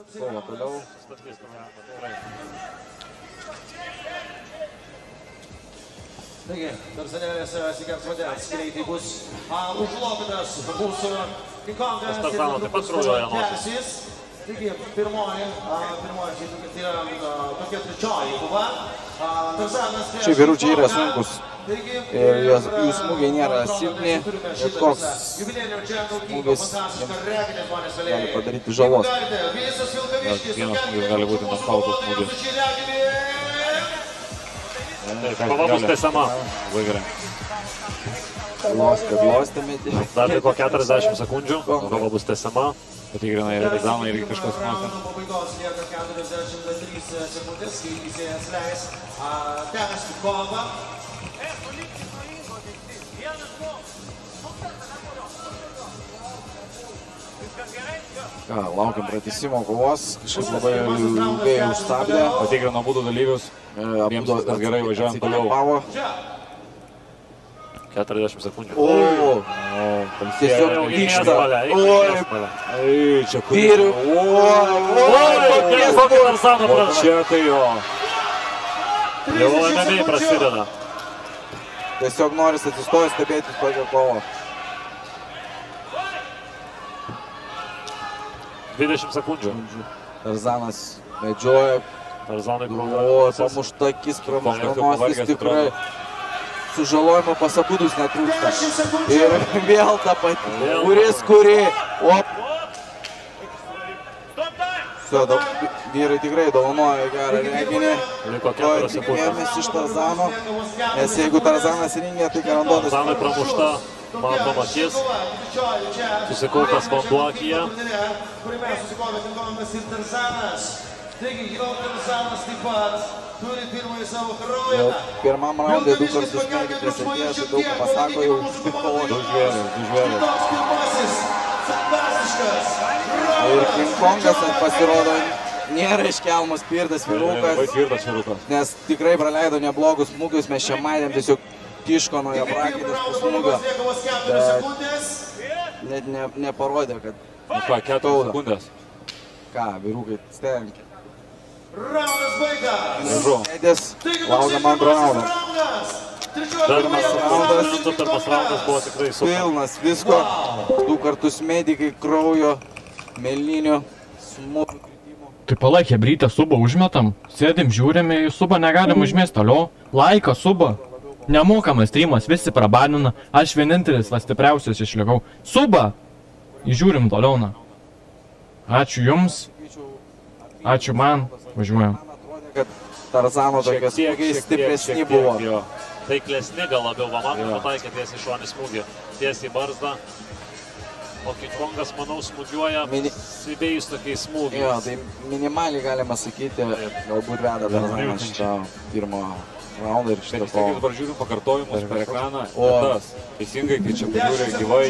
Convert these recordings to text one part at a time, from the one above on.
Kova toliau. Taigi, Tarzanėlės Sikers vandens greitai bus užlopytas mūsų Kinkongas ir netrukus tęsis. Taigi, pirmoji žaidimai, tai yra tokia trečioji kova. Tarzanas prieš... Šiaip vyručiai yra sunkus ir jų smūgiai nėra silpni, bet koks smūgis gali padaryti žalos. Vienas smūgis gali būti nokauto smūgis. Kova bus tęsiama. Labai gerai. Glostė metį. Dar liko 40 sekundžių, kova bus tęsiama. Patikrina ir Rizaną irgi kažkas nuosia. Pabaigos lieka 43 sekundės, kai teisėjas leis tęsti kovą. Laukiam pratęsimo kovos, kažkaip labai ilgai užstabdė. Patikrino būdų dalyvius, abiems viskas gerai, važiuojam toliau. 40 sekundžių. Tiesiog vyksta. Čia kur? Kokį Tarzaną prašė. Čia tai jo. Jau MMA prasideda. Tiesiog noris atsistojus stebėtis tokią kovą. 20 sekundžių. Tarzanas medžioja. Tarzanai pamušta akis, pramušta nosis tikrai. Sužalojimo pasabudus netrūksta. Ir vėl ta pati. Kuri. Vyrai tikrai dovanoja gerą reginį. Tikėjomės iš Tarzano. Nes jeigu Tarzanas ringia, tai garantuotas. Tarzanai pramušta. Matom akis. Susikaupęs vanduo akyje. Kuriame susikaupė Kinkongas ir Tarzanas. Taigi, jau Tarzanas taip pat turi pirmąjį savo kraują. Pirmam raundai 2 kartus smėgį prisidėjo, tai daug pasako jau užpikovo. Du žvėrės. Toks pirmasis, fantastiškas. Ir Kinkongas pasirodo nėra iškelmas tvirtas vyrukas. Nes tikrai praleido neblogus smūgius, mes čia matėm tiesiog kiško nuo jo prakaitas po smūgio. Bet net neparodė, kad... Nu ką, 4 sekundės. Ką, vyrukai stengia. Raundas baigas. Edės, laukiam antrą raundą. Pirmas raundas buvo tikrai super. Pilnas visko. 2 kartus medikai, kraujo, melinių, smūgių kritimų. Tai palaik, hebrytę subą užmetam, sėdim, žiūrime, į subą negalim užmesti toliau. Laiką subą. Nemokamas streamas, visi prabanina, aš vienintelis stipriausias išlikau. Subą! Įžiūrim toliau, na. Ačiū jums. Ačiū man. Važiuojam. Man atrodė, kad Tarzano tokie smūgiai stipresni buvo. Taiklesni gal labiau, man pataikė tiesiai šonį smūgį. Tiesiai barzdą. O Kinkongas, manau, smūgiuoja svibėjus tokiais smūgiais. Jo, tai minimaliai galima sakyti, galbūt veda Tarzanas šitą pirmo raundą ir šitą kovą. Dabar žiūrim pakartojimus per ekraną. Tas, teisingai, kai čia pažiūrė gyvai,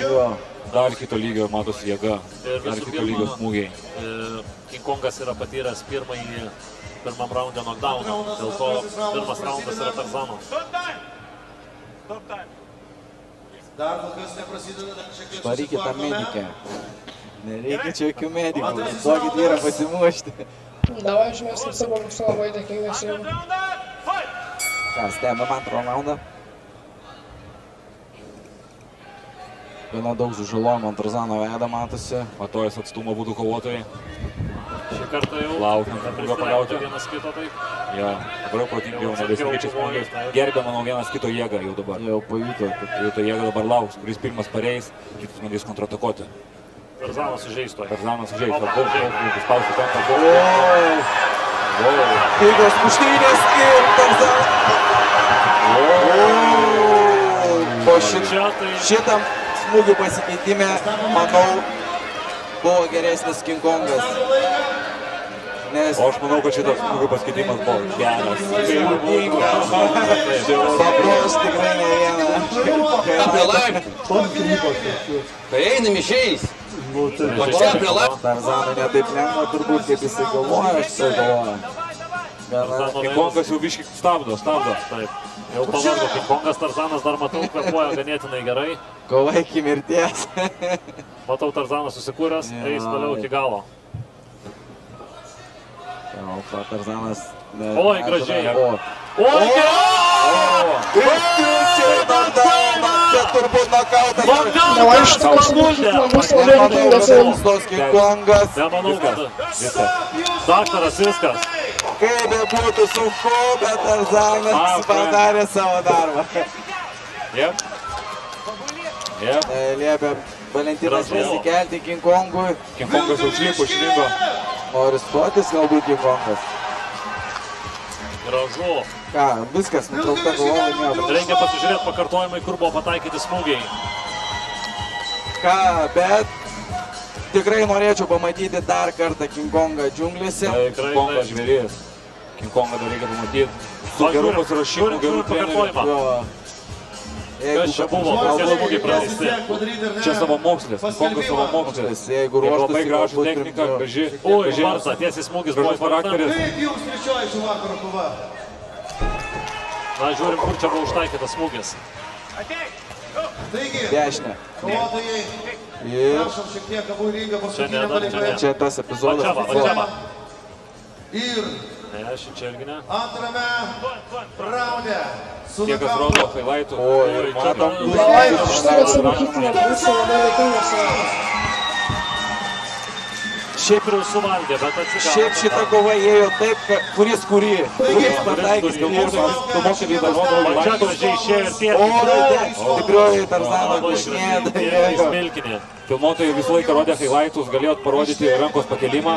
dar kito lygio matosi jėga, dar kito lygio smūgiai. Kinkongas yra patyręs pirmam raunde knockdowną, dėl to pirmas raundas yra Tarzano. Švarykit tą medikę. Nereikia čia jokių medikų, duokit vyrą pasimušti. Davai, žinės, ir savo mūsų labai dėkingas jau. Ką, stebėm antrą raundą. Gana daug sužalojimo ant Tarzano veidą matosi. Matuojas atstumą būtų kovotojai. Šį kartą jau laukiam, kad būtų pagauti vienas kito taip. Jo, dabar jau protingai jau nebesikeičia smūgiais. Gerbė, manau, vienas kito jėgą jau dabar. Jau pajuto. Pajuto jėgą dabar lauks, kuris pirmas pareis, kitus bandys kontratakuoti. Tarzanas sužeistų. Tarzanas sužeistų. Spausti tempą. Pygos muštynės ir Tarzanas. Po šitam smūgių pasikeitime, manau, buvo geresnis Kinkongas. O aš manau, kad šitas smūgių pasikeitimas buvo geras. Paproš tikrai ne vieną. Tai einam išeis. Tarzanui netaip lengva turbūt, kaip jisai galvoja, aš tai galvoju. Kinkongas jau biškį stabdo. Taip. Jau pavargo Kinkongas, Tarzanas dar matau, kvepuoja ganėtinai gerai. Kova iki mirties. Matau, Tarzanas susikūręs, eis toliau iki galo. O, Tarzanas. Oi, gražiai. O. Oi, Čia turbūt nokautas. Давай, что bus labai dėkingas. Tos King Kongas. Nemanau, kad viskas. Daktaras, viskas. Kaip nebūtų sunku, bet Tarzanas padarė savo darbą. Jep. Liepia Valentinas nesikelti King Kongui. King Kongas užlipo, išlindo. Nori stotis galbūt King Kongas. Gražu. Ką, viskas, nutraukta galva laimėjo. Reikia pasižiūrėti pakartojimai, kur buvo pataikyti smūgiai. Ką, bet tikrai norėčiau pamatyti dar kartą King Kongą džiunglėse. King Kongas žvėrys. King Kongą dar reikia pamatyti. Su geru pasirašymu, geru pakartojimą. Kas čia buvo? Kokie smūgiai praleisti? Čia savo mokslis. Kongas savo mokslis. Jeigu labai ruoštųsi, gražų techniką, graži. Oi, Marta, tiesiai smūgis buvo charakteris. Kaip jums trečioji šių vakaro kova? Na, žiūrim, kur čia buvo užtaikytas smūgis. Taigi, dešinę. kovotojai, Ir prašom šiek tiek abu į ringą Čia ne, paskutinę čia ne. čia tas epizodas. Vačiava. Ir Ne, čia irgi ne. antrame raunde su Tie, kas rodo highlightų. Oi, matom. Давай, что atsibūkime, bus labai dėkingas. Šiaip ir suvaldė, bet atsikavo. Šiaip šita kova ėjo taip, kuris kurį. Kuris pataikys pirmą. Tu mokai vydarodo, čia gražiai išėjo ir tiek. Stiprioji Tarzano dešinė. Smilkinė. Filmuotojai visą laiką rodė highlightus, galėjot parodyti rankos pakelimą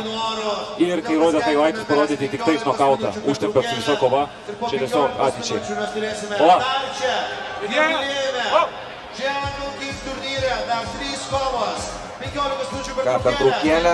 ir kai rodė highlightus, parodyti tik tais nokautą. Užtempėt su visa kova, čia tiesiog ateičiai. O! Žemė turnyre dar 3 kovos. 15 minučių Ką, pertraukėlę?